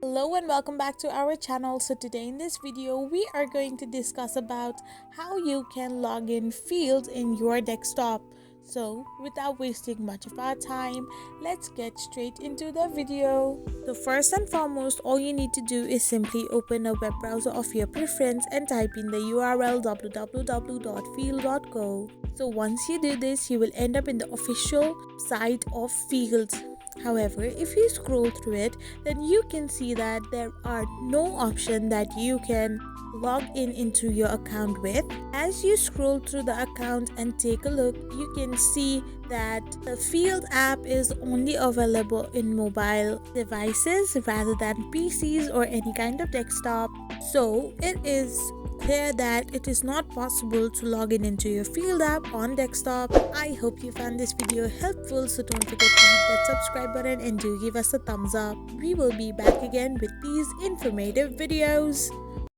Hello and welcome back to our channel. So today in this video we are going to discuss about how you can log in fields in your desktop. So without wasting much of our time, let's get straight into the video. So first and foremost, all you need to do is simply open a web browser of your preference and type in the URL www.field.co. So once you do this, you will end up in the official site of Fields. However, if you scroll through it, then you can see that there are no option that you can log in into your account with. As you scroll through the account and take a look, you can see that the Field app is only available in mobile devices rather than PCs or any kind of desktop. So it is clear that it is not possible to log in into your Field app on desktop. I hope you found this video helpful, so don't forget to hit that subscribe button and do give us a thumbs up. We will be back again with these informative videos.